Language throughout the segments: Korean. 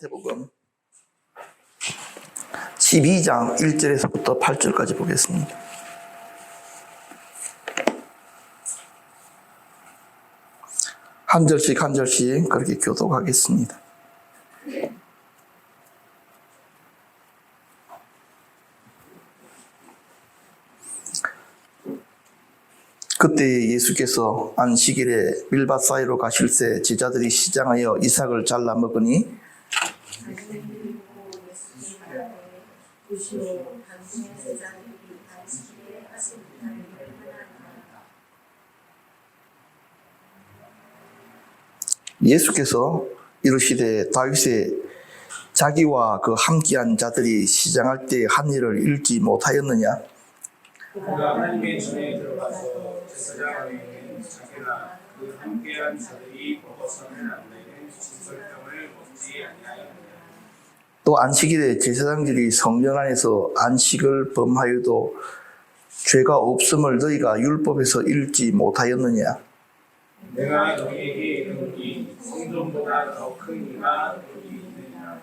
마태복음 12장 1절에서부터 8절까지 보겠습니다. 한 절씩 한 절씩 그렇게 교독하겠습니다. 그때 예수께서 안식일에 밀밭 사이로 가실새 제자들이 시장하여 이삭을 잘라 먹으니 예수께서 이르시되 다윗의 자기와 그 함께한 자들이 시장할 때 한 일을 읽지 못하였느냐? 그가 하나님의 전에 들어가서 제사장 안에 있는 자기나 그 함께한 자들이 먹어서는 안 되는 진설병을 먹지 아니하였느냐. 또 안식일에 제사장들이 성전 안에서 안식을 범하여도 죄가 없음을 너희가 율법에서 읽지 못하였느냐? 내가 너희에게 이르노니 성전보다 더 큰 이가 여기 있느니라.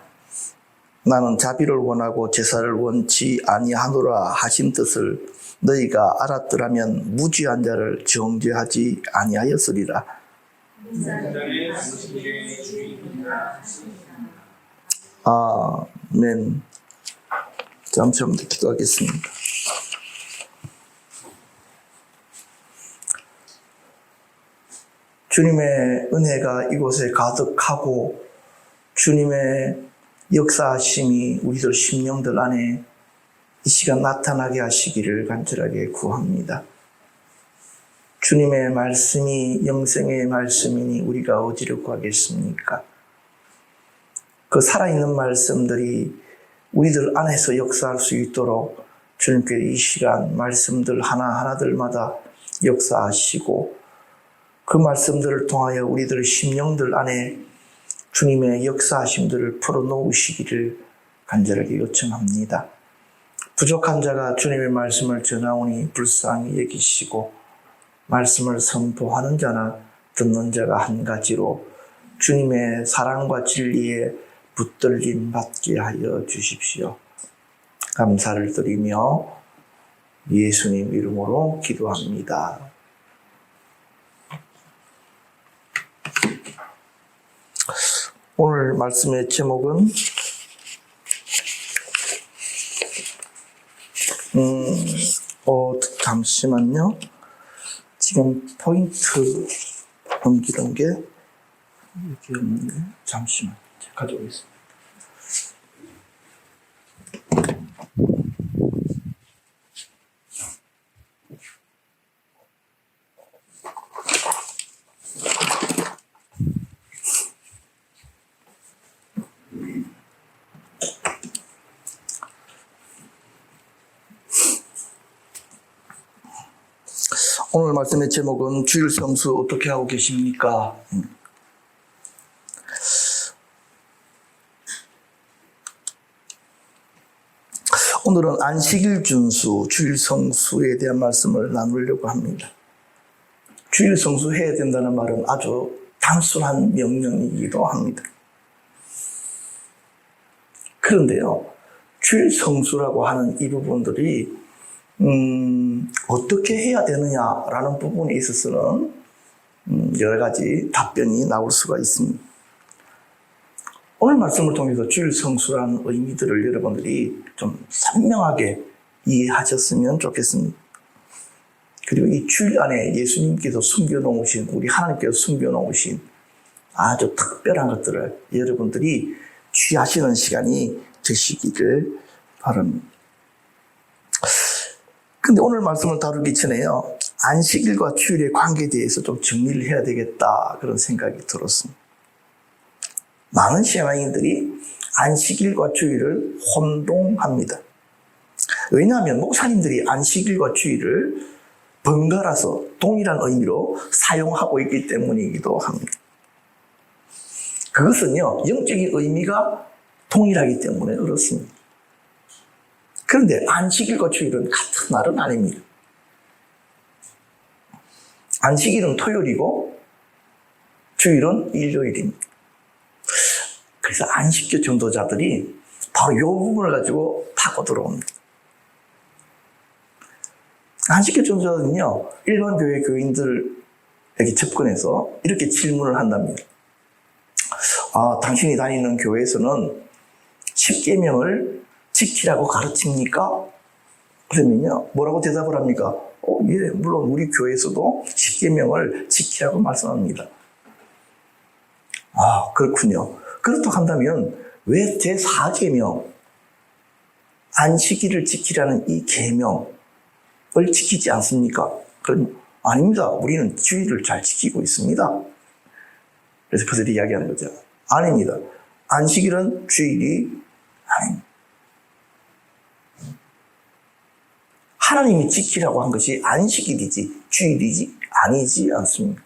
나는 자비를 원하고 제사를 원치 아니하노라 하신 뜻을 너희가 알았더라면 무죄한 자를 정죄하지 아니하였으리라. 인자는 안식일의 주인이라 하시니라. 아멘. 잠시 한번 기도하겠습니다. 주님의 은혜가 이곳에 가득하고 주님의 역사하심이 우리들 심령들 안에 이 시간 나타나게 하시기를 간절하게 구합니다. 주님의 말씀이 영생의 말씀이니 우리가 어디로 가겠습니까? 그 살아있는 말씀들이 우리들 안에서 역사할 수 있도록 주님께 이 시간 말씀들 하나하나들마다 역사하시고 그 말씀들을 통하여 우리들 심령들 안에 주님의 역사하심들을 풀어놓으시기를 간절하게 요청합니다. 부족한 자가 주님의 말씀을 전하오니 불쌍히 여기시고 말씀을 선포하는 자나 듣는 자가 한 가지로 주님의 사랑과 진리에 붙들림 받게 하여 주십시오. 감사를 드리며 예수님 이름으로 기도합니다. 오늘 말씀의 제목은 잠시만요. 지금 포인트 넘기던 게 여기 없네. 잠시만. 제가 가져오겠습니다. 오늘 말씀의 제목은 주일 성수 어떻게 하고 계십니까? 오늘은 안식일 준수, 주일 성수에 대한 말씀을 나누려고 합니다. 주일 성수해야 된다는 말은 아주 단순한 명령이기도 합니다. 그런데요, 주일 성수라고 하는 이 부분들이 어떻게 해야 되느냐라는 부분에 있어서는 여러 가지 답변이 나올 수가 있습니다. 오늘 말씀을 통해서 주일 성수라는 의미들을 여러분들이 좀 선명하게 이해하셨으면 좋겠습니다. 그리고 이 주일 안에 예수님께서 숨겨놓으신, 우리 하나님께서 숨겨놓으신 아주 특별한 것들을 여러분들이 취하시는 시간이 되시기를 바랍니다. 근데 오늘 말씀을 다루기 전에요, 안식일과 주일의 관계에 대해서 좀 정리를 해야 되겠다, 그런 생각이 들었습니다. 많은 신앙인들이 안식일과 주일을 혼동합니다. 왜냐하면 목사님들이 안식일과 주일을 번갈아서 동일한 의미로 사용하고 있기 때문이기도 합니다. 그것은요, 영적인 의미가 동일하기 때문에 그렇습니다. 그런데 안식일과 주일은 같은 날은 아닙니다. 안식일은 토요일이고 주일은 일요일입니다. 그래서 안식교 전도자들이 바로 이 부분을 가지고 파고 들어옵니다. 안식교 전도자들은요, 일반 교회 교인들에게 접근해서 이렇게 질문을 한답니다. 당신이 다니는 교회에서는 10계명을 지키라고 가르칩니까? 그러면요, 뭐라고 대답을 합니까? 예, 물론 우리 교회에서도 10계명을 지키라고 말씀합니다. 그렇군요. 그렇다고 한다면 왜 제4계명, 안식일을 지키라는 이 계명을 지키지 않습니까? 그럼 아닙니다. 우리는 주의를 잘 지키고 있습니다. 그래서 그들이 이야기하는 거죠. 아닙니다. 안식일은 주일이 아닙니다. 하나님이 지키라고 한 것이 안식일이지 주일이지 아니지 않습니다.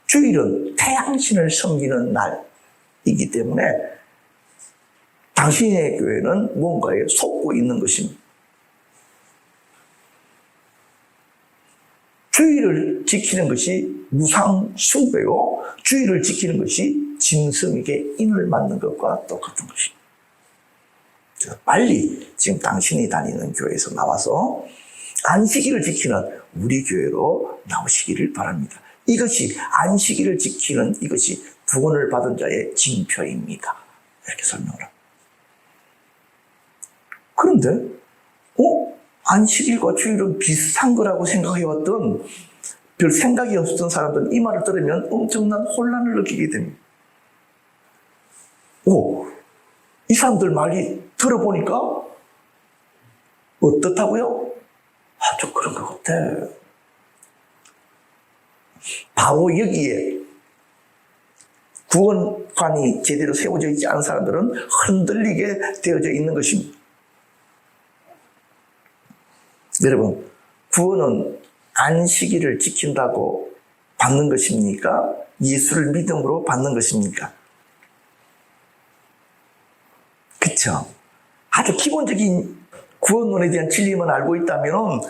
주일은 태양신을 섬기는 날이기 때문에 당신의 교회는 뭔가에 속고 있는 것입니다. 주일을 지키는 것이 무상숭배요, 주일을 지키는 것이 짐승에게 인을 맞는 것과 똑같은 것입니다. 빨리 지금 당신이 다니는 교회에서 나와서 안식일을 지키는 우리 교회로 나오시기를 바랍니다. 이것이 안식일을 지키는 이것이 구원을 받은 자의 징표입니다. 이렇게 설명을 합니다. 그런데 안식일과 주일은 비슷한 거라고 생각해왔던, 별 생각이 없었던 사람들은 이 말을 들으면 엄청난 혼란을 느끼게 됩니다. 이 사람들 말이 들어보니까 어떻다고요? 좀 그런 것 같아. 바로 여기에 구원관이 제대로 세워져 있지 않은 사람들은 흔들리게 되어져 있는 것입니다. 여러분, 구원은 안식일을 지킨다고 받는 것입니까? 예수를 믿음으로 받는 것입니까? 그렇죠? 아주 기본적인 구원론에 대한 진리만 알고 있다면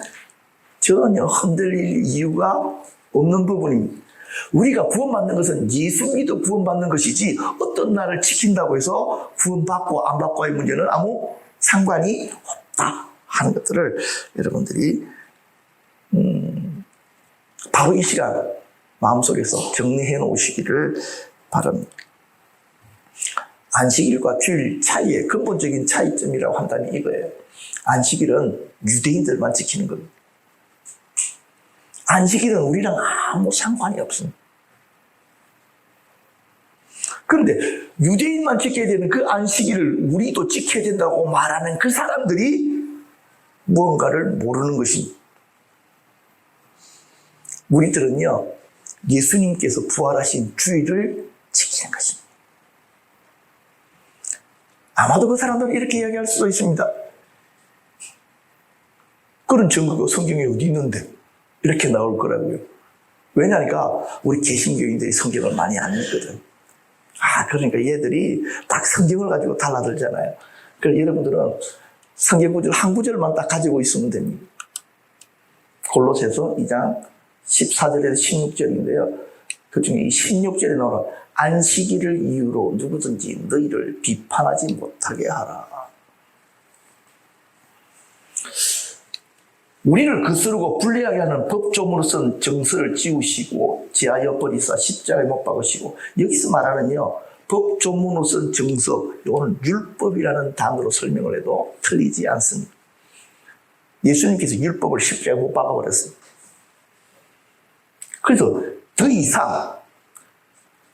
전혀 흔들릴 이유가 없는 부분입니다. 우리가 구원받는 것은 예수 믿어 구원받는 것이지 어떤 날을 지킨다고 해서 구원받고 안 받고의 문제는 아무 상관이 없다 하는 것들을 여러분들이 바로 이 시간 마음속에서 정리해 놓으시기를 바랍니다. 안식일과 주일 차이의 근본적인 차이점이라고 한다면 이거예요. 안식일은 유대인들만 지키는 겁니다. 안식일은 우리랑 아무 상관이 없습니다. 그런데 유대인만 지켜야 되는 그 안식일을 우리도 지켜야 된다고 말하는 그 사람들이 무언가를 모르는 것입니다. 우리들은요, 예수님께서 부활하신 주일을 지키는 것입니다. 아마도 그 사람들은 이렇게 이야기할 수도 있습니다. 그런 증거가 성경에 어디 있는데 이렇게 나올 거라고요. 왜냐니까 우리 개신교인들이 성경을 많이 안 읽거든. 그러니까 얘들이 딱 성경을 가지고 달라들잖아요. 그래서 여러분들은 성경 구절 한 구절만 딱 가지고 있으면 됩니다. 골로새서 2장 14절에서 16절인데요. 그 중에 이 16절에 나오는 안식일을 이유로 누구든지 너희를 비판하지 못하게 하라. 우리를 거스르고 불리하게 하는 법조문으로서는 정서를 지우시고 지하여 버리사 십자가에 못 박으시고, 여기서 말하는요, 법조문으로서는 정서, 이거는 율법이라는 단어로 설명을 해도 틀리지 않습니다. 예수님께서 율법을 십자가에 못 박아버렸습니다. 그래서 더 이상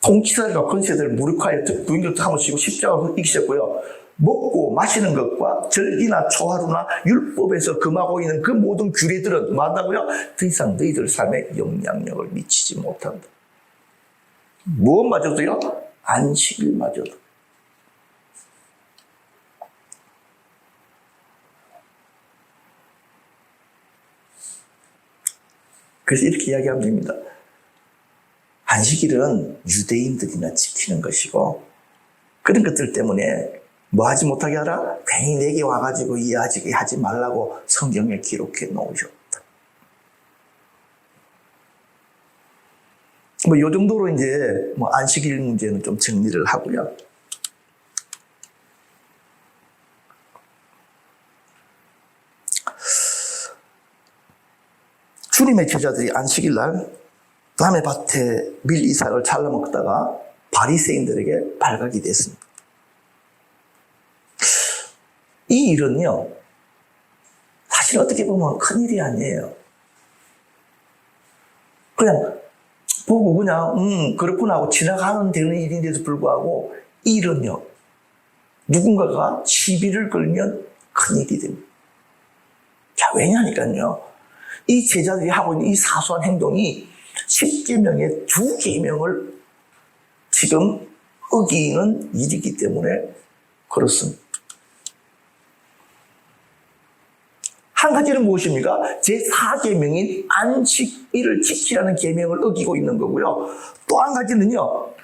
통치자들과 권세들을 무력화하여 부인도 삼으시고 십자가를 이기셨고요. 먹고 마시는 것과 절기나 초하루나 율법에서 금하고 있는 그 모든 규례들은 뭐한다고요? 더 이상 너희들 삶에 영향력을 미치지 못한다. 무엇마저도요? 안식일마저도. 그래서 이렇게 이야기하면 됩니다. 안식일은 유대인들이나 지키는 것이고, 그런 것들 때문에 뭐 하지 못하게 하라? 괜히 내게 와가지고 이해하지 하지 말라고 성경에 기록해 놓으셨다. 뭐, 요 정도로 이제, 뭐, 안식일 문제는 좀 정리를 하고요. 주님의 제자들이 안식일 날 남의 밭에 밀 이삭을 잘라 먹다가 바리새인들에게 발각이 됐습니다. 이 일은요, 사실 어떻게 보면 큰일이 아니에요. 그냥 보고 그냥 그렇구나 하고 지나가면 되는 일인데도 불구하고 이 일은요, 누군가가 시비를 걸면 큰일이 됩니다. 자, 왜냐니까요, 이 제자들이 하고 있는 이 사소한 행동이 10계명의 2계명을 지금 어기는 일이기 때문에 그렇습니다. 한 가지는 무엇입니까? 제4계명인 안식일을 지키라는 계명을 어기고 있는 거고요. 또 한 가지는요,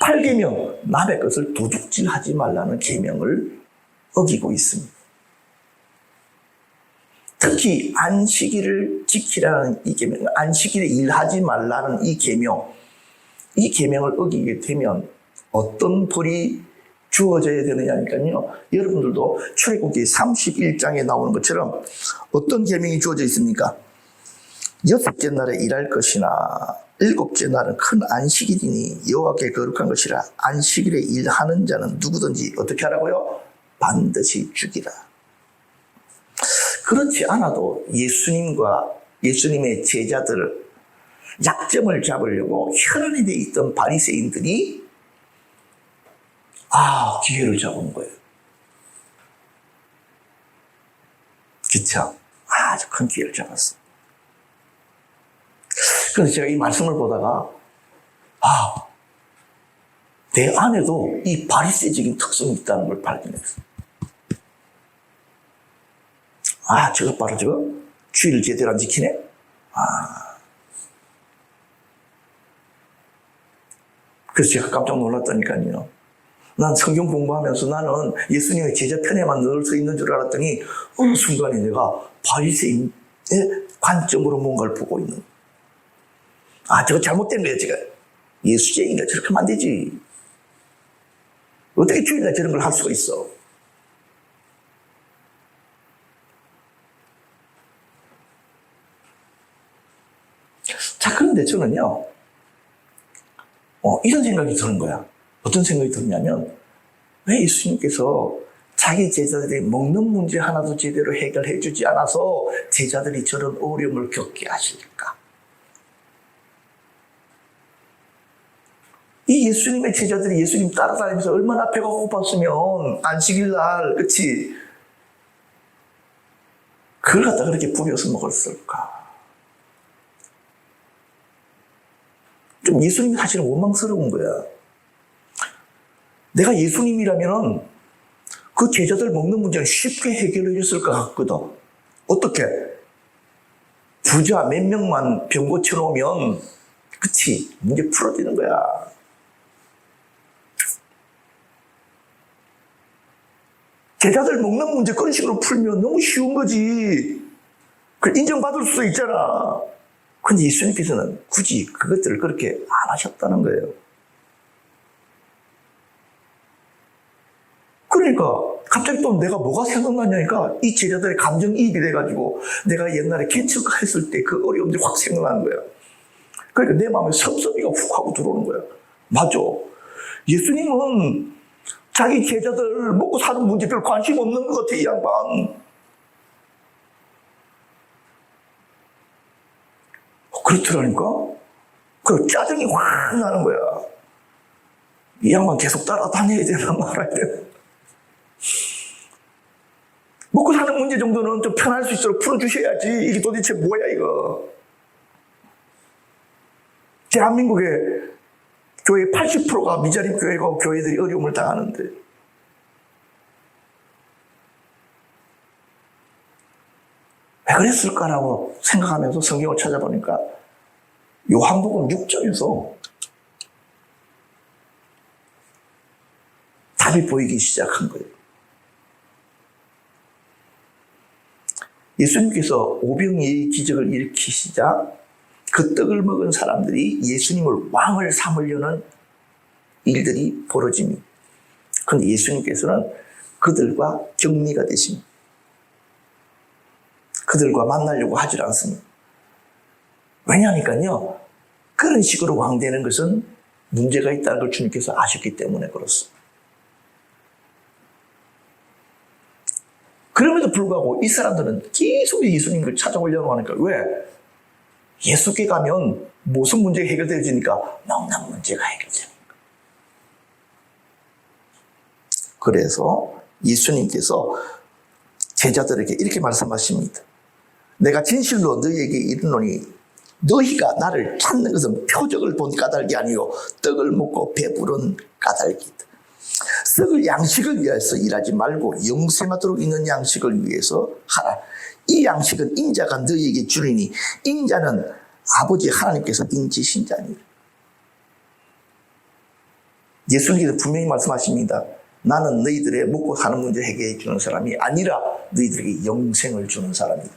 (8계명) 남의 것을 도둑질하지 말라는 계명을 어기고 있습니다. 특히 안식일을 지키라는 이 계명, 안식일에 일하지 말라는 이 계명, 이 계명을 어기게 되면 어떤 벌이 주어져야 되느냐니까요. 여러분들도 출애굽기 31장에 나오는 것처럼 어떤 계명이 주어져 있습니까? 6째 날에 일할 것이나 7째 날은 큰 안식일이니 여호와께 거룩한 것이라. 안식일에 일하는 자는 누구든지 어떻게 하라고요? 반드시 죽이라. 그렇지 않아도 예수님과 예수님의 제자들을 약점을 잡으려고 혈안에 돼 있던 바리새인들이 기회를 잡은 거예요. 그쵸? 아주 큰 기회를 잡았어. 그래서 제가 이 말씀을 보다가 내 안에도 이 바리새적인 특성이 있다는 걸 발견했어요. 저것 바로 저거 주의를 제대로 안 지키네? 그래서 제가 깜짝 놀랐다니까요. 난 성경 공부하면서 나는 예수님의 제자 편에만 늘 서 있는 줄 알았더니 어느 순간에 내가 바리새인의 관점으로 뭔가를 보고 있는. 저거 잘못된 거야, 제가. 예수쟁이가 저렇게 하면 안 되지. 어떻게 주일날 저런 걸 할 수가 있어? 자, 그런데 저는요, 이런 생각이 드는 거야. 어떤 생각이 드냐면, 왜 예수님께서 자기 제자들이 먹는 문제 하나도 제대로 해결해 주지 않아서 제자들이 저런 어려움을 겪게 하실까? 이 예수님의 제자들이 예수님 따라다니면서 얼마나 배가 고팠으면 안식일 날, 그치? 그걸 갖다 그렇게 부벼서 먹었을까? 좀 예수님이 사실은 원망스러운 거야. 내가 예수님이라면 그 제자들 먹는 문제는 쉽게 해결해 줬을 것 같거든. 어떻게? 부자 몇 명만 병 고쳐놓으면, 그치? 문제 풀어지는 거야. 제자들 먹는 문제 그런 식으로 풀면 너무 쉬운 거지. 그걸 인정받을 수도 있잖아. 근데 예수님께서는 굳이 그것들을 그렇게 안 하셨다는 거예요. 그러니까 갑자기 또 내가 뭐가 생각나냐니까 이 제자들의 감정이입이 돼가지고 내가 옛날에 개척했을 때 그 어려움들이 확 생각나는 거야. 그러니까 내 마음에 섭섭이가 훅 하고 들어오는 거야. 맞아. 예수님은 자기 제자들 먹고 사는 문제 별 관심 없는 것 같아, 이 양반. 그렇더라니까? 그리고 짜증이 확 나는 거야. 이 양반 계속 따라다녀야 되나 말아야 되나. 먹고 사는 문제 정도는 좀 편할 수 있도록 풀어주셔야지. 이게 도대체 뭐야, 이거. 대한민국의 교회 80%가 미자립 교회고 교회들이 어려움을 당하는데. 왜 그랬을까라고 생각하면서 성경을 찾아보니까 요한복음 6장에서 답이 보이기 시작한 거예요. 예수님께서 오병이의 기적을 일으키시자 그 떡을 먹은 사람들이 예수님을 왕을 삼으려는 일들이 벌어집니다. 그런데 예수님께서는 그들과 격리가 되십니다. 그들과 만나려고 하질 않습니다. 왜냐하니까요, 그런 식으로 왕되는 것은 문제가 있다는 걸 주님께서 아셨기 때문에 그렇습니다. 그럼에도 불구하고 이 사람들은 계속 예수님을 찾아오려고 하니까 왜? 예수께 가면 무슨 문제가 해결되어지니까 먹는 문제가 해결됩니다. 그래서 예수님께서 제자들에게 이렇게 말씀하십니다. 내가 진실로 너희에게 이르노니 너희가 나를 찾는 것은 표적을 본 까닭이 아니요 떡을 먹고 배부른 까닭이다. 썩을 양식을 위해서 일하지 말고 영생하도록 있는 양식을 위해서 하라. 이 양식은 인자가 너희에게 주리니 인자는 아버지 하나님께서 인지신 자니라. 예수님께서 분명히 말씀하십니다. 나는 너희들의 먹고 사는 문제 해결해 주는 사람이 아니라 너희들에게 영생을 주는 사람이다.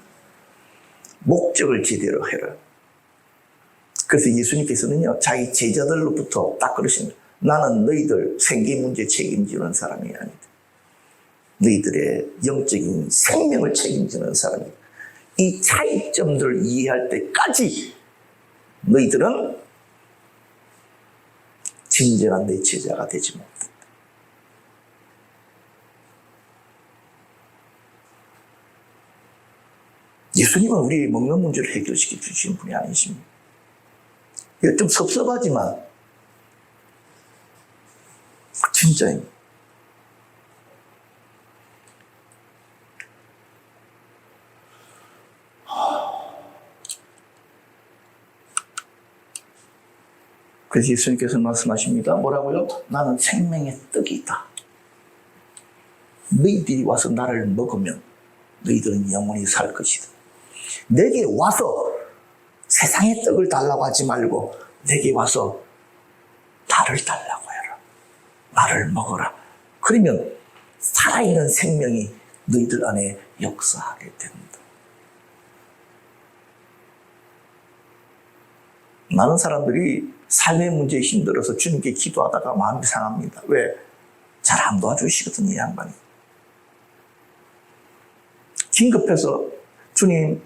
목적을 제대로 해라. 그래서 예수님께서는요, 자기 제자들로부터 딱 그러십니다. 나는 너희들 생계 문제 책임지는 사람이 아니다. 너희들의 영적인 생명을 책임지는 사람이다. 이 차이점들을 이해할 때까지 너희들은 진정한 내 제자가 되지 못한다. 예수님은 우리의 먹는 문제를 해결시켜 주시는 분이 아니십니다. 이거 좀 섭섭하지만 진짜입니다. 그래서 예수님께서 말씀하십니다. 뭐라고요? 나는 생명의 떡이다. 너희들이 와서 나를 먹으면 너희들은 영원히 살 것이다. 내게 와서 세상의 떡을 달라고 하지 말고 내게 와서 나를 달라고 해라. 나를 먹어라. 그러면 살아있는 생명이 너희들 안에 역사하게 된다. 많은 사람들이 삶의 문제에 힘들어서 주님께 기도하다가 마음이 상합니다. 왜? 잘 안 도와주시거든요, 이 양반이. 긴급해서 주님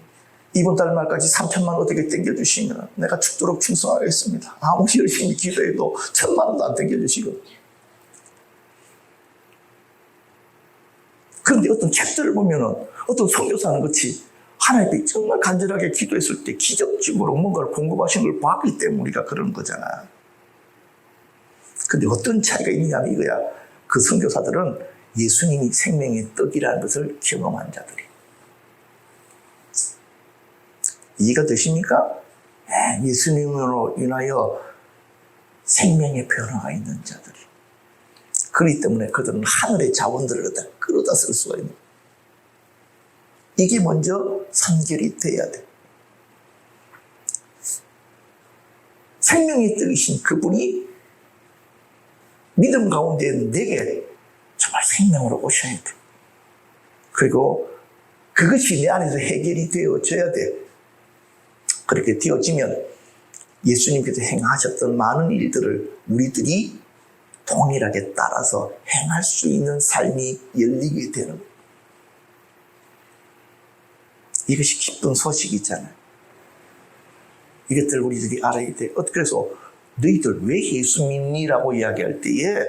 이번 달 말까지 3천만 어떻게 땡겨주시면 내가 죽도록 충성하겠습니다. 아무리 열심히 기도해도 1,000만 원도 안 땡겨주시거든요. 그런데 어떤 책들을 보면은 어떤 선교사는 그렇지 하나님께 정말 간절하게 기도했을 때 기적적으로 뭔가를 공급하신 걸 봤기 때문에 우리가 그런 거잖아. 근데 어떤 차이가 있느냐면 이거야. 그 선교사들은 예수님이 생명의 떡이라는 것을 경험한 자들이. 이해가 되십니까? 예수님으로 인하여 생명의 변화가 있는 자들이. 그렇기 때문에 그들은 하늘의 자원들을 끌어다 쓸 수가 있는 거예요. 이게 먼저 선결이 돼야 돼. 생명의 떡이신 그분이 믿음 가운데 내게 정말 생명으로 오셔야 돼. 그리고 그것이 내 안에서 해결이 되어져야 돼. 그렇게 되어지면 예수님께서 행하셨던 많은 일들을 우리들이 동일하게 따라서 행할 수 있는 삶이 열리게 되는 거예요. 이것이 기쁜 소식이잖아요. 이것들 우리들이 알아야 돼. 그래서 너희들 왜 예수 믿니라고 이야기할 때에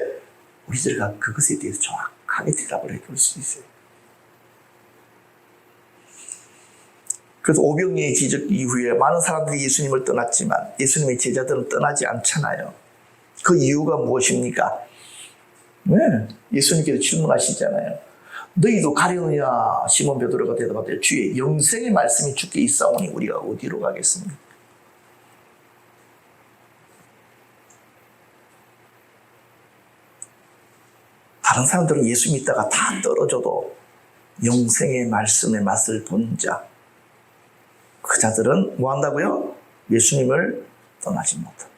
우리들과 그것에 대해서 정확하게 대답을 해줄 수 있어요. 그래서 오병이의 기적 이후에 많은 사람들이 예수님을 떠났지만 예수님의 제자들은 떠나지 않잖아요. 그 이유가 무엇입니까? 네, 예수님께서 질문하시잖아요. 너희도 가려느냐? 시몬 베드로가 대답하되 주의 영생의 말씀이 주께 있사오니 우리가 어디로 가겠습니까? 다른 사람들은 예수 믿다가 다 떨어져도 영생의 말씀의 맛을 본 자, 그 자들은 뭐 한다고요? 예수님을 떠나지 못한다.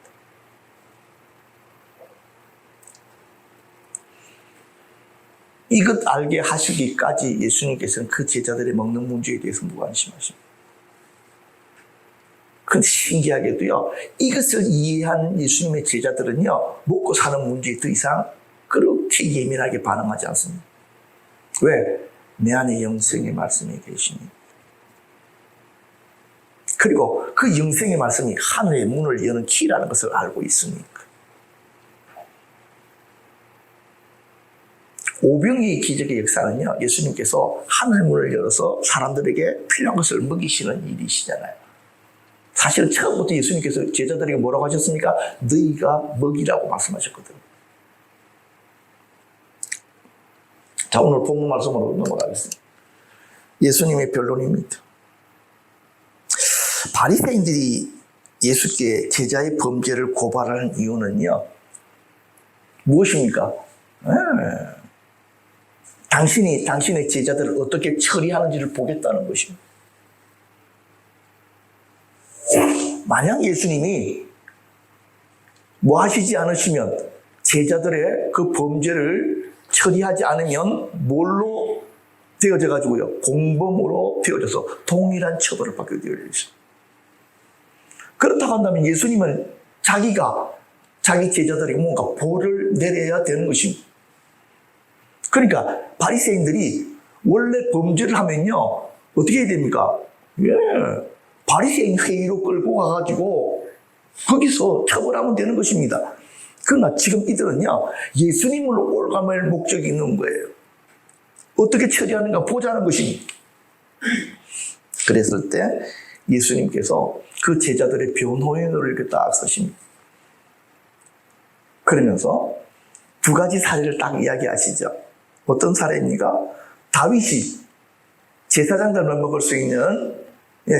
이것 알게 하시기까지 예수님께서는 그 제자들의 먹는 문제에 대해서 무관심하십니다. 근데 신기하게도요, 이것을 이해한 예수님의 제자들은요, 먹고 사는 문제에 더 이상 그렇게 예민하게 반응하지 않습니다. 왜? 내 안에 영생의 말씀이 계시니. 그리고 그 영생의 말씀이 하늘의 문을 여는 키라는 것을 알고 있으니까. 오병이의 기적의 역사는요, 예수님께서 하늘 문을 열어서 사람들에게 필요한 것을 먹이시는 일이시잖아요. 사실 처음부터 예수님께서 제자들에게 뭐라고 하셨습니까? 너희가 먹이라고 말씀하셨거든요. 자, 오늘 본문 말씀으로 넘어가겠습니다. 예수님의 변론입니다. 바리새인들이 예수께 제자의 범죄를 고발하는 이유는요, 무엇입니까? 당신의 제자들을 어떻게 처리하는지를 보겠다는 것입니다. 만약 예수님이 뭐 하시지 않으시면, 제자들의 그 범죄를 처리하지 않으면 뭘로 되어져 가지고요, 공범으로 되어져서 동일한 처벌을 받게 되어 있습니다. 그렇다고 한다면 예수님은 자기 제자들에게 뭔가 벌을 내려야 되는 것입니다. 그러니까 바리새인들이 원래 범죄를 하면요, 어떻게 해야 됩니까? 바리새인 회의로 끌고 가가지고 거기서 처벌하면 되는 것입니다. 그러나 지금 이들은요, 예수님을 올감할 목적이 있는 거예요. 어떻게 처리하는가 보자는 것입니다. 그랬을 때 예수님께서 그 제자들의 변호인으로 이렇게 딱 서십니다. 그러면서 두 가지 사례를 딱 이야기하시죠. 어떤 사례입니까? 다윗이 제사장들만 먹을 수 있는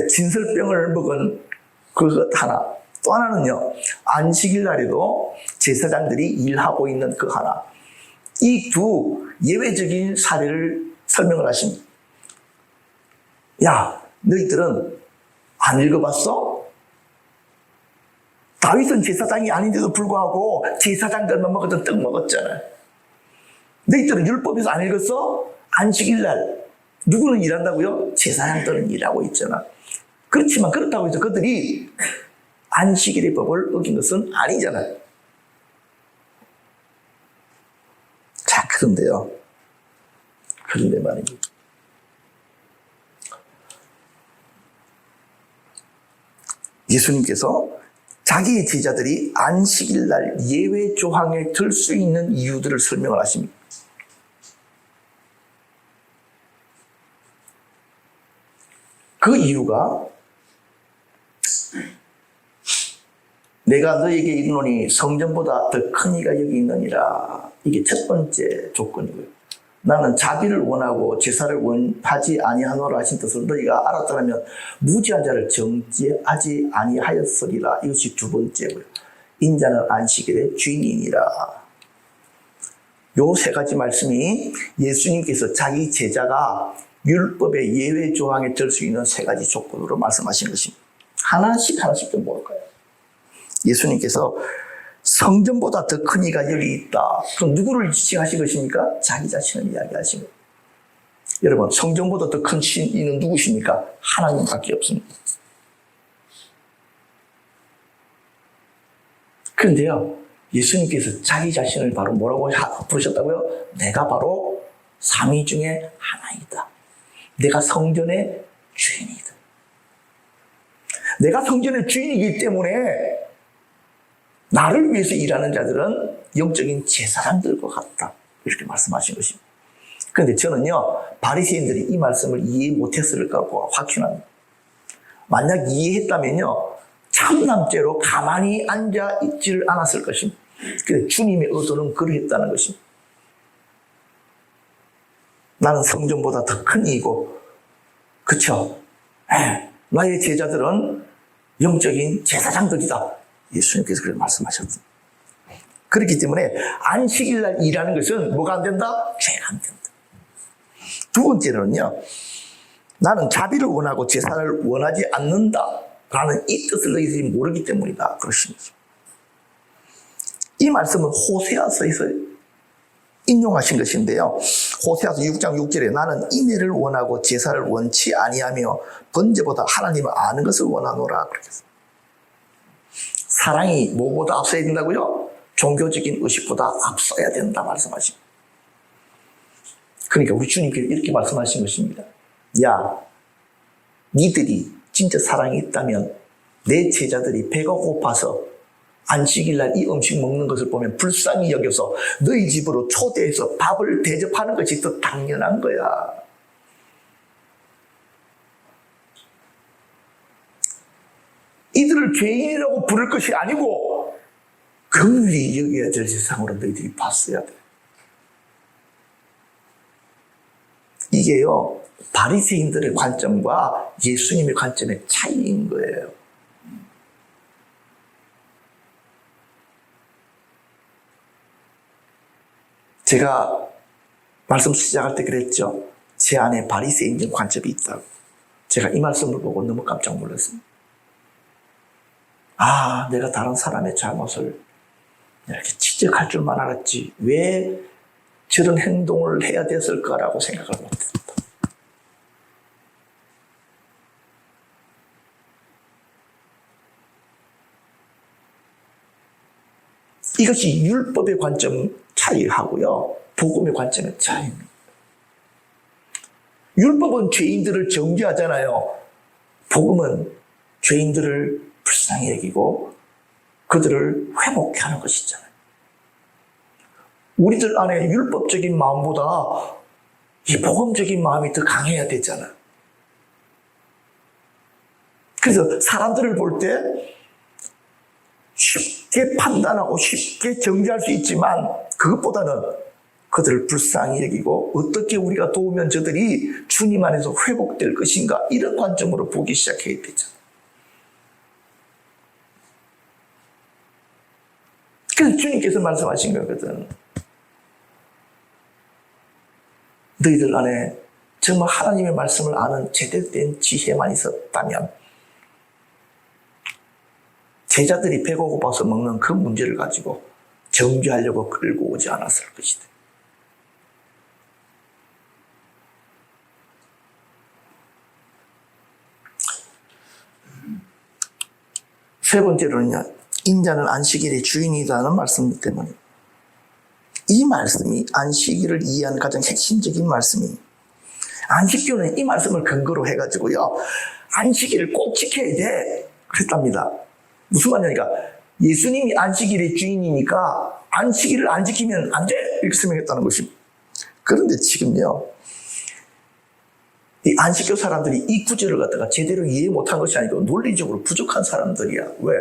진설병을 먹은 그것 하나, 또 하나는요, 안식일 날에도 제사장들이 일하고 있는 그 하나, 이 두 예외적인 사례를 설명을 하십니다. 야, 너희들은 안 읽어봤어? 다윗은 제사장이 아닌데도 불구하고 제사장들만 먹었던 떡 먹었잖아. 너희들은 율법에서 안 읽었어? 안식일 날 누구는 일한다고요? 제사장들은 일하고 있잖아. 그렇지만 그렇다고 해서 그들이 안식일의 법을 어긴 것은 아니잖아요. 자, 그런데 말입니다. 예수님께서 자기의 제자들이 안식일 날 예외 조항에 들 수 있는 이유들을 설명을 하십니다. 그 이유가 내가 너에게 이르노니 성전보다 더 큰 이가 여기 있느니라. 이게 첫 번째 조건이고요. 나는 자비를 원하고 제사를 원하지 아니하노라 하신 뜻을 너희가 알았다면 무지한 자를 정죄하지 아니하였으리라. 이것이 두 번째고요. 인자는 안식일의 주인이니라. 요 세 가지 말씀이 예수님께서 자기 제자가 율법의 예외 조항에 들 수 있는 세 가지 조건으로 말씀하신 것입니다. 하나씩 좀 볼까요? 예수님께서 성전보다 더 큰 이가 여기 있다. 그럼 누구를 지칭하신 것입니까? 자기 자신을 이야기하신 거예요. 여러분, 성전보다 더 큰 신이는 누구십니까? 하나님밖에 없습니다. 그런데요, 예수님께서 자기 자신을 바로 뭐라고 부르셨다고요? 내가 바로 삼위 중에 하나이다. 내가 성전의 주인이다. 내가 성전의 주인이기 때문에 나를 위해서 일하는 자들은 영적인 제사장들과 같다. 이렇게 말씀하신 것입니다. 그런데 저는요, 바리새인들이 이 말씀을 이해 못했을까 확신합니다. 만약 이해했다면요, 참남죄로 가만히 앉아 있지를 않았을 것입니다. 그런데 주님의 의도는 그러했다는 것입니다. 나는 성전보다 더 큰 이고, 그쵸? 나의 제자들은 영적인 제사장들이다. 예수님께서 그렇게 말씀하셨습니다. 그렇기 때문에 안식일날 일하는 것은 뭐가 안 된다? 죄가 안 된다. 두 번째는요, 나는 자비를 원하고 제사를 원하지 않는다라는 이 뜻을 너희들이 모르기 때문이다. 그러십니다. 이 말씀은 호세아서에서 인용하신 것인데요. 호세아서 6장 6절에 나는 인애를 원하고 제사를 원치 아니하며 번제보다 하나님을 아는 것을 원하노라 그러겠습니다. 사랑이 뭐보다 앞서야 된다고요? 종교적인 의식보다 앞서야 된다 말씀하십니다. 그러니까 우리 주님께서 이렇게 말씀하신 것입니다. 야, 니들이 진짜 사랑이 있다면 내 제자들이 배가 고파서 안식일날 이 음식 먹는 것을 보면 불쌍히 여겨서 너희 집으로 초대해서 밥을 대접하는 것이 더 당연한 거야. 이들을 죄인이라고 부를 것이 아니고 긍휼히 여겨야 될 세상으로 너희들이 봤어야 돼. 이게요, 바리새인들의 관점과 예수님의 관점의 차이인 거예요. 제가 말씀 시작할 때 그랬죠. 제 안에 바리새인적 관점이 있다고. 제가 이 말씀을 보고 너무 깜짝 놀랐습니다. 아, 내가 다른 사람의 잘못을 이렇게 지적할 줄만 알았지. 왜 저런 행동을 해야 됐을까라고 생각을 못했다. 이것이 율법의 관점 차이하고요, 복음의 관점의 차이입니다. 율법은 죄인들을 정죄하잖아요. 복음은 죄인들을 불쌍히 여기고 그들을 회복케 하는 것이잖아요. 우리들 안에 율법적인 마음보다 이 복음적인 마음이 더 강해야 되잖아요. 그래서 사람들을 볼 때 쉽게 판단하고 쉽게 정죄할 수 있지만 그것보다는 그들을 불쌍히 여기고 어떻게 우리가 도우면 저들이 주님 안에서 회복될 것인가, 이런 관점으로 보기 시작해야 되잖아요. 그래서 주님께서 말씀하신 거거든. 너희들 안에 정말 하나님의 말씀을 아는 제대로 된 지혜만 있었다면 제자들이 배가 고파서 먹는 그 문제를 가지고 정죄하려고 끌고 오지 않았을 것이다. 세 번째로는요, 인자는 안식일의 주인이라는 말씀 때문에, 이 말씀이 안식일을 이해하는 가장 핵심적인 말씀이, 안식교는 이 말씀을 근거로 해가지고요, 안식일을 꼭 지켜야 돼 그랬답니다. 무슨 말이냐니까, 예수님이 안식일의 주인이니까 안식일을 안 지키면 안 돼, 이렇게 설명했다는 것입니다. 그런데 지금요, 이 안식교 사람들이 이 구절을 갖다가 제대로 이해 못한 것이 아니고 논리적으로 부족한 사람들이야. 왜?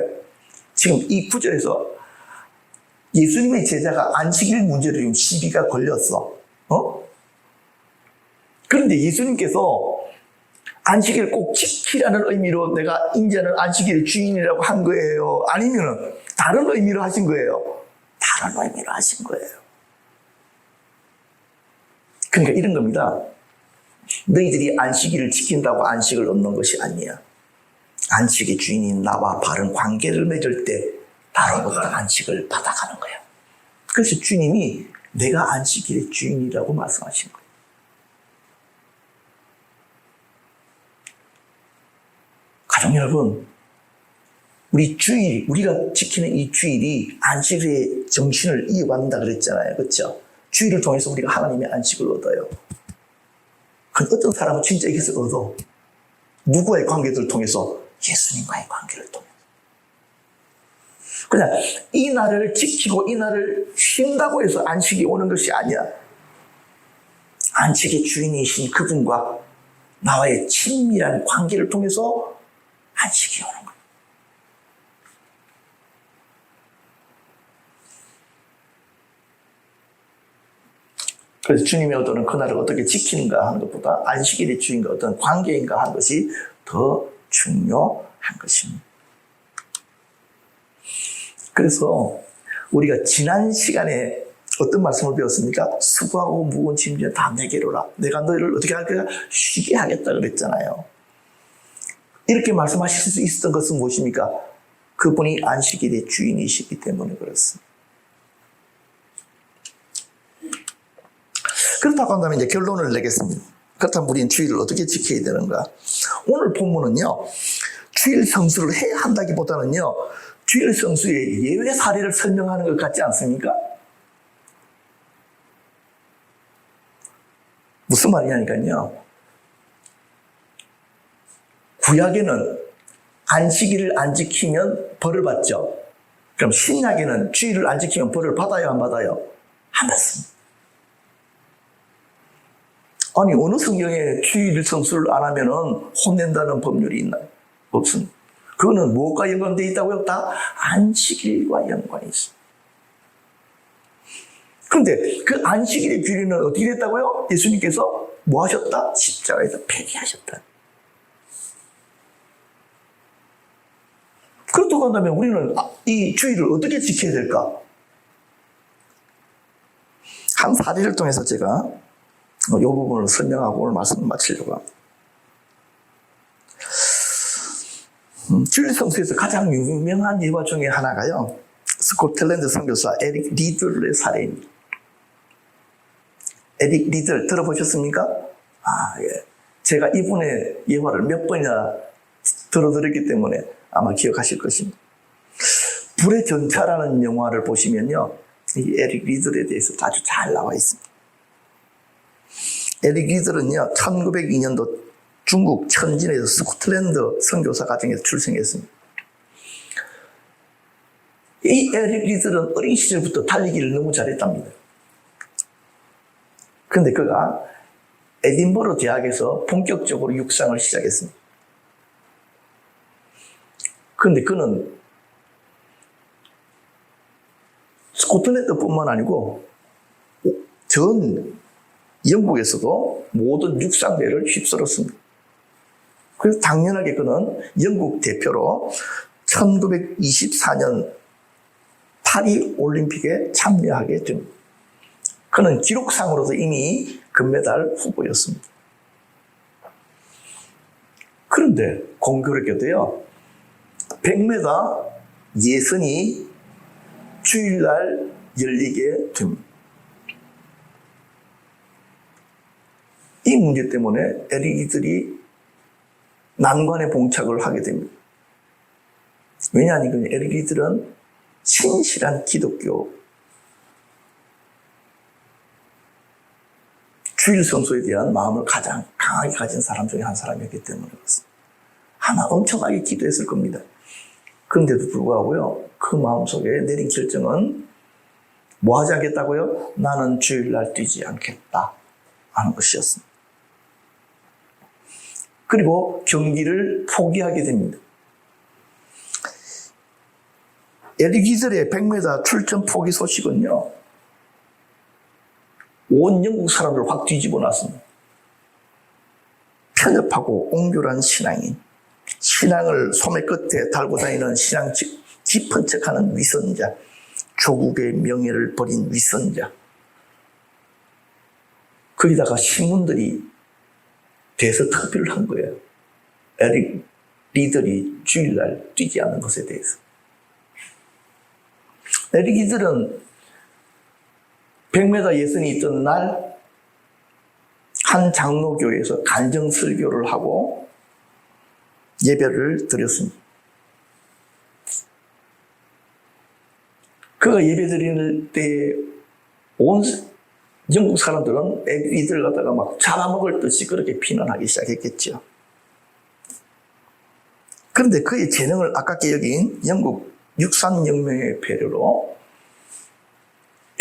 지금 이 구절에서 예수님의 제자가 안식일 문제로 지금 시비가 걸렸어. 그런데 예수님께서 안식일 꼭 지키라는 의미로 내가 인자는 안식일의 주인이라고 한 거예요? 아니면 다른 의미로 하신 거예요? 다른 의미로 하신 거예요. 그러니까 이런 겁니다. 너희들이 안식일을 지킨다고 안식을 얻는 것이 아니야. 안식의 주인인 나와 바른 관계를 맺을 때 나로부터 안식을 받아가는 거야. 그래서 주님이 내가 안식일의 주인이라고 말씀하신 거예요. 가족 여러분, 우리가 지키는 이 주일이 안식의 정신을 이어간다 그랬잖아요. 그렇죠? 주일을 통해서 우리가 하나님의 안식을 얻어요. 그럼 어떤 사람은 진짜 이것을 얻어. 누구와의 관계를 통해서? 예수님과의 관계를 통해서. 그냥 이 날을 지키고 이 날을 쉰다고 해서 안식이 오는 것이 아니야. 안식의 주인이신 그분과 나와의 친밀한 관계를 통해서 안식이 오는 거야. 그래서 주님의 어떤 그날을 어떻게 지키는가 하는 것보다 안식일의 주인과 어떤 관계인가 하는 것이 더 중요한 것입니다. 그래서 우리가 지난 시간에 어떤 말씀을 배웠습니까? 수고하고 무거운 짐진 다 내게로라. 내가 너희를 어떻게 할 거야? 쉬게 하겠다 그랬잖아요. 이렇게 말씀하실 수 있었던 것은 무엇입니까? 그분이 안식일의 주인이시기 때문에 그렇습니다. 그렇다고 한다면 이제 결론을 내겠습니다. 그렇다면 우리는 주일을 어떻게 지켜야 되는가? 오늘 본문은요, 주일 성수를 해야 한다기보다는요, 주일 성수의 예외 사례를 설명하는 것 같지 않습니까? 무슨 말이냐니까요. 구약에는 안식일을 안 지키면 벌을 받죠. 그럼 신약에는 주일을 안 지키면 벌을 받아요, 안 받아요? 안 받습니다. 아니, 어느 성경에 주일 성수를 안 하면은 혼낸다는 법률이 있나요? 없습니다. 그거는 무엇과 연관되어 있다고요? 다 안식일과 연관이 있습니다. 그런데 그 안식일의 규례는 어떻게 됐다고요? 예수님께서 뭐 하셨다? 십자가에서 폐기하셨다. 그렇다고 한다면 우리는 이 주일을 어떻게 지켜야 될까? 한 사례를 통해서 제가 이 부분을 설명하고 오늘 말씀을 마치려고 합니다. 주일 성수에서 가장 유명한 예화 중에 하나가요, 스코틀랜드 선교사 에릭 리들의 사례입니다. 에릭 리들 들어보셨습니까? 예. 제가 이분의 예화를 몇 번이나 들어드렸기 때문에 아마 기억하실 것입니다. 불의 전차라는 영화를 보시면요, 이 에릭 리들에 대해서 아주 잘 나와 있습니다. 에릭 리들은요, 1902년도 중국 천진에서 스코틀랜드 선교사 가정에서 출생했습니다. 이 에릭 리들은 어린 시절부터 달리기를 너무 잘했답니다. 그런데 그가 에딘버러 대학에서 본격적으로 육상을 시작했습니다. 그런데 그는 스코틀랜드뿐만 아니고 전 영국에서도 모든 육상대회를 휩쓸었습니다. 그래서 당연하게 그는 영국 대표로 1924년 파리 올림픽에 참여하게 됩니다. 그는 기록상으로도 이미 금메달 후보였습니다. 그런데 공교롭게도요, 100m 예선이 주일날 열리게 됩니다. 이 문제 때문에 에릭이들이 난관에 봉착을 하게 됩니다. 왜냐하면 에릭이들은 신실한 기독교 주일 성수에 대한 마음을 가장 강하게 가진 사람 중에 한 사람이었기 때문에 그렇습니다. 아마 엄청나게 기도했을 겁니다. 그런데도 불구하고요, 그 마음속에 내린 결정은 뭐 하지 않겠다고요? 나는 주일날 뛰지 않겠다 하는 것이었습니다. 그리고 경기를 포기하게 됩니다. 에릭 리들의 100m 출전 포기 소식은요, 온 영국 사람들을 확 뒤집어 놨습니다. 편협하고 옹졸한 신앙인, 신앙을 소매 끝에 달고 다니는 신앙 깊은 척하는 위선자, 조국의 명예를 버린 위선자. 거기다가 신문들이 대서특필을 한 거예요. 에릭 리들이 주일날 뛰지 않는 것에 대해서. 에릭 리들은 100m 예선이 있던 날 한 장로교회에서 간정설교를 하고 예배를 드렸습니다. 그가 예배 드리는 때 온 영국 사람들은 에릭 리들을 갖다가 막 잡아먹을 듯이 그렇게 비난하기 시작했겠죠. 그런데 그의 재능을 아깝게 여긴 영국 육상연맹의 배려로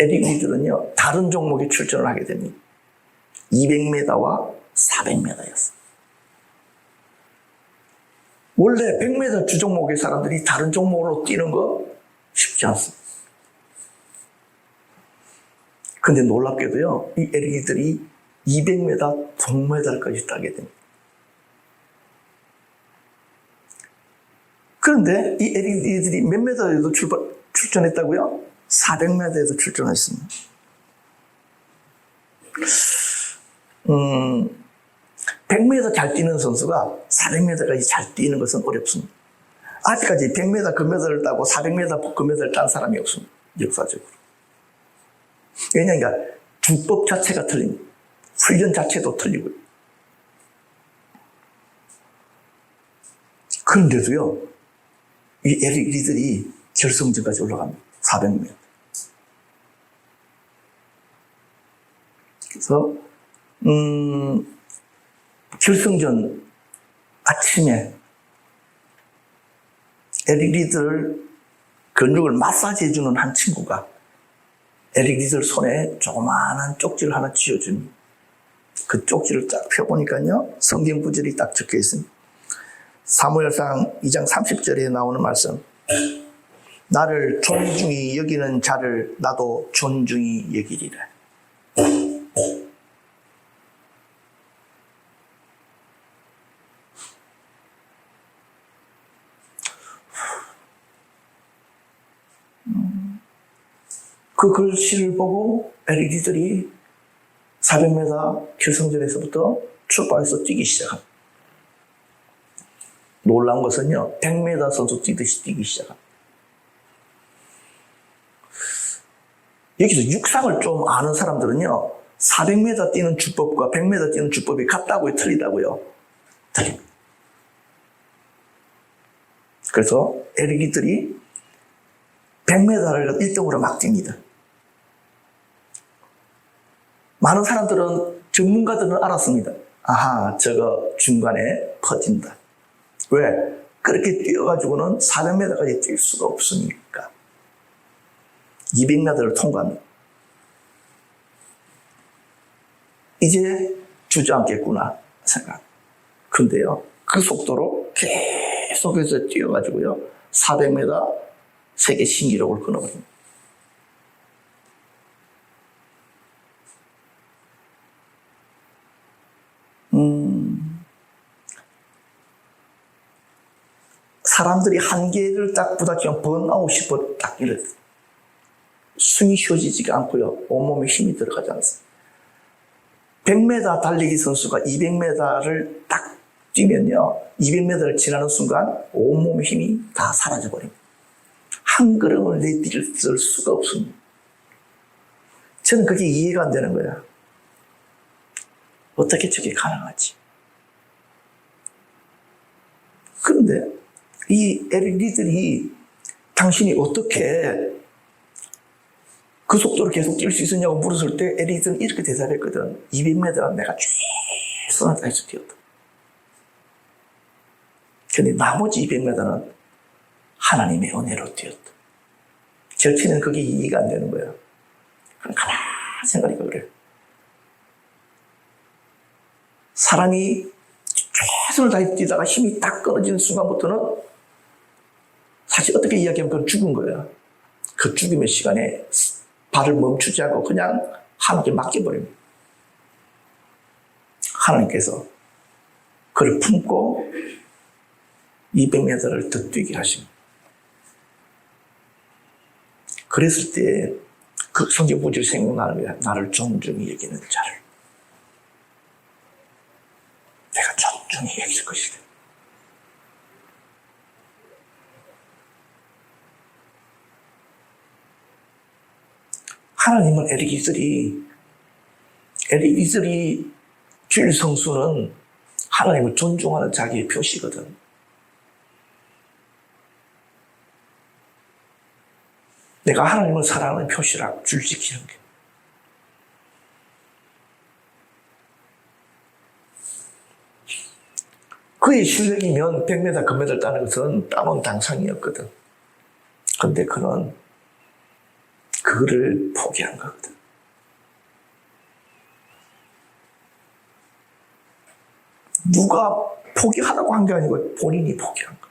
에릭 리들은요, 다른 종목에 출전을 하게 됩니다. 200m와 400m였어요. 원래 100m 주종목의 사람들이 다른 종목으로 뛰는 거 쉽지 않습니다. 근데 놀랍게도요, 이 에릭 리들이 200m 동메달까지 따게 됩니다. 그런데 이 에릭 리들이 몇 메달에도 출전했다고요? 400m에도 출전했습니다. 100m 잘 뛰는 선수가 400m까지 잘 뛰는 것은 어렵습니다. 아직까지 100m 금메달을 따고 400m 금메달을 딴 사람이 없습니다. 역사적으로. 왜냐하면 주법 자체가 틀립니다. 훈련 자체도 틀리고요. 그런데도요, 이 에리들이 결승전까지 올라갑니다. 400m. 그래서 결승전 아침에 에릭 리드를 근육을 마사지해주는 한 친구가 에릭 리드 손에 조그마한 쪽지를 하나 쥐어줍니다. 그 쪽지를 딱 펴보니까요, 성경 구절이 딱 적혀 있습니다. 사무엘상 2장 30절에 나오는 말씀. 나를 존중히 여기는 자를 나도 존중히 여기리라. 그 글씨를 보고 에리들이 400m 결승전에서부터 출발해서 뛰기 시작합니다. 놀라운 것은요, 100m 선수 뛰듯이 뛰기 시작합니다. 여기서 육상을 좀 아는 사람들은요, 400m 뛰는 주법과 100m 뛰는 주법이 같다고요, 틀리다고요? 틀립니다. 그래서 에리기들이 100m를 1등으로 막 뜁니다. 많은 사람들은, 전문가들은 알았습니다. 아하, 저거 중간에 퍼진다. 왜? 그렇게 뛰어가지고는 400m까지 뛸 수가 없으니까. 200m를 통과합니다. 이제 주저앉겠구나 생각. 근데요, 그 속도로 계속해서 뛰어가지고요, 400m 세계 신기록을 끊어버립니다. 사람들이 한계를 딱 부닥치면 번아웃이 딱 이래. 숨이 쉬어지지가 않고요, 온몸에 힘이 들어가지 않습니다. 100m 달리기 선수가 200m를 딱 뛰면요, 200m를 지나는 순간 온몸의 힘이 다 사라져버립니다. 한 걸음을 내디딜 수가 없습니다. 저는 그게 이해가 안 되는 거예요. 어떻게 저게 가능하지? 그런데 이 에리들이 당신이 어떻게 그 속도로 계속 뛸 수 있었냐고 물었을 때 에리들은 이렇게 대답했거든. 200m는 내가 최선을 다해서 뛰었다. 근데 나머지 200m는 하나님의 은혜로 뛰었다. 절치는 그게 이해가 안 되는 거예요. 그럼 가만히 생각하니까 그래요. 사람이 최선을 다해 뛰다가 힘이 딱 끊어지는 순간부터는 사실 어떻게 이야기하면 그건 죽은 거예요. 그 죽음의 시간에 발을 멈추지 않고 그냥 하나님께 맡겨버립니다. 하나님께서 그를 품고 200m를 더 뛰게 하십니다. 그랬을 때 그 성경 구절이 생각나는 거야. 나를 존중히 여기는 자를 내가 존중히 여길 것이다. 하나님은 에리기들이 주일 성수는 하나님을 존중하는 자기의 표시거든. 내가 하나님을 사랑하는 표시라 줄 지키는 게. 그의 실력이면 100m 금메달 따는 것은 따놓은 당상이었거든. 근데 그는 그거를 포기한 거거든. 누가 포기하라고 한 게 아니고 본인이 포기한 거야.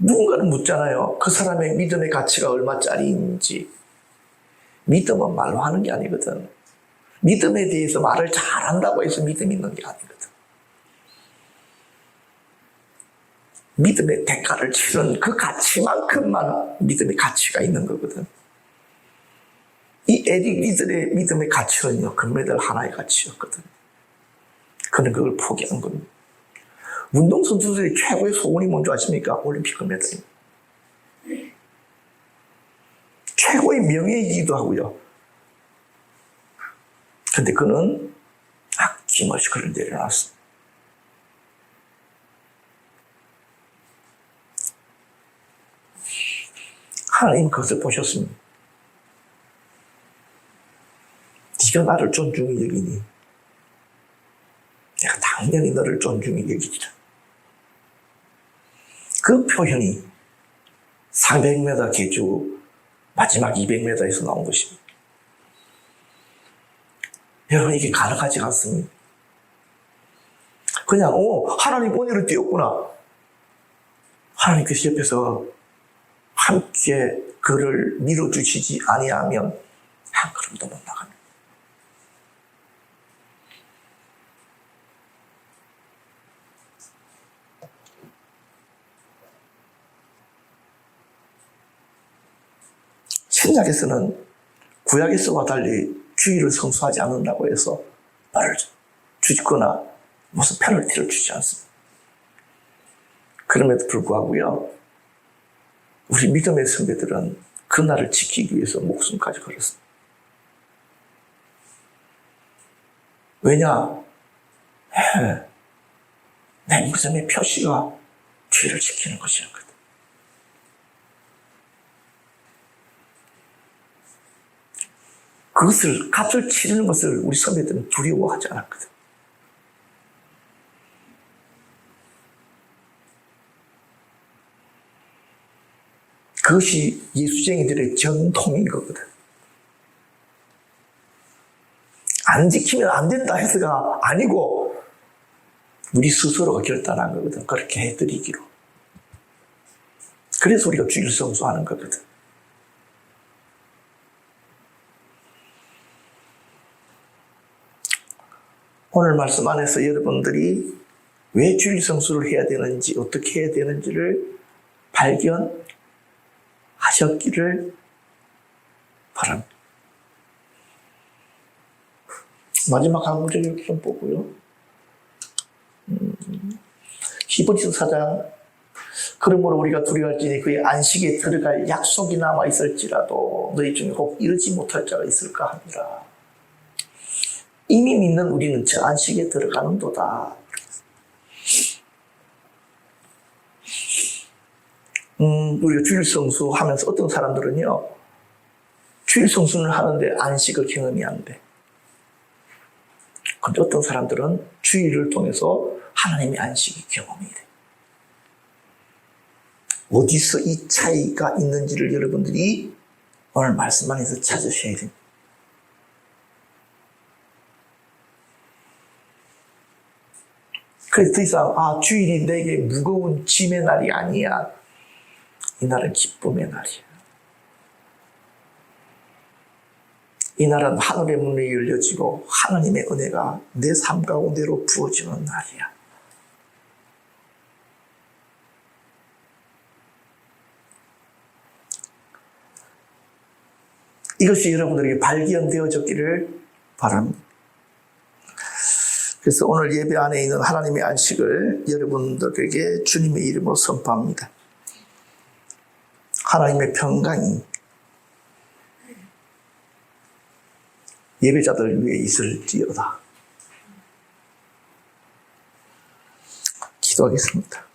누군가는 묻잖아요. 그 사람의 믿음의 가치가 얼마짜리인지. 믿음은 말로 하는 게 아니거든. 믿음에 대해서 말을 잘한다고 해서 믿음이 있는 게 아니거든. 믿음의 대가를 치른 그 가치만큼만 믿음의 가치가 있는 거거든. 이 에릭리들의 믿음의 가치는요, 금메달 하나의 가치였거든. 그는 그걸 포기한 겁니다. 운동선수들의 최고의 소원이 뭔지 아십니까? 올림픽 금메달입니다. 명예이기도 하고요. 근데 그는 아낌없이 그를 내려놨습니다. 하나님 그것을 보셨습니다. 네가 나를 존중히 여기니 내가 당연히 너를 존중히 여기리라. 그 표현이 400m 계주 마지막 200m에서 나온 것입니다. 여러분, 이게 가능하지 않습니다. 그냥 하나님 은혜를 띄웠구나. 하나님께서 옆에서 함께 그를 밀어주시지 아니하면 한 걸음도 못 나갑니다. 신약에서는 구약에서와 달리 주의를 성수하지 않는다고 해서 말을 주거나 무슨 페널티를 주지 않습니다. 그럼에도 불구하고요, 우리 믿음의 선배들은 그날을 지키기 위해서 목숨까지 걸었습니다. 왜냐? 내 믿음의 표시가 주의를 지키는 것이었거든. 그것을, 값을 치르는 것을 우리 선배들은 두려워하지 않았거든. 그것이 예수쟁이들의 전통인 거거든. 안 지키면 안 된다 해서가 아니고 우리 스스로가 결단한 거거든. 그렇게 해드리기로. 그래서 우리가 주일 성수하는 거거든. 오늘 말씀 안에서 여러분들이 왜 주일 성수를 해야 되는지, 어떻게 해야 되는지를 발견하셨기를 바랍니다. 마지막 한 문제 이렇게 좀 보고요. 히브리서 4장. 그러므로 우리가 두려워할지니 그의 안식에 들어갈 약속이 남아 있을지라도 너희 중에 혹 이르지 못할 자가 있을까 하니라. 이미 믿는 우리는 저 안식에 들어가는도다. 우리가 주일 성수 하면서 어떤 사람들은요, 주일 성수는 하는데 안식을 경험이 안 돼. 그런데 어떤 사람들은 주일을 통해서 하나님의 안식이 경험이 돼. 어디서 이 차이가 있는지를 여러분들이 오늘 말씀 안에서 찾으셔야 됩니다. 그래서 더 이상 주일이 내게 무거운 짐의 날이 아니야. 이 날은 기쁨의 날이야. 이 날은 하늘의 문이 열려지고 하나님의 은혜가 내 삶 가운데로 부어지는 날이야. 이것이 여러분들에게 발견되어졌기를 바랍니다. 그래서 오늘 예배 안에 있는 하나님의 안식을 여러분들에게 주님의 이름으로 선포합니다. 하나님의 평강이 예배자들 위에 있을지어다. 기도하겠습니다.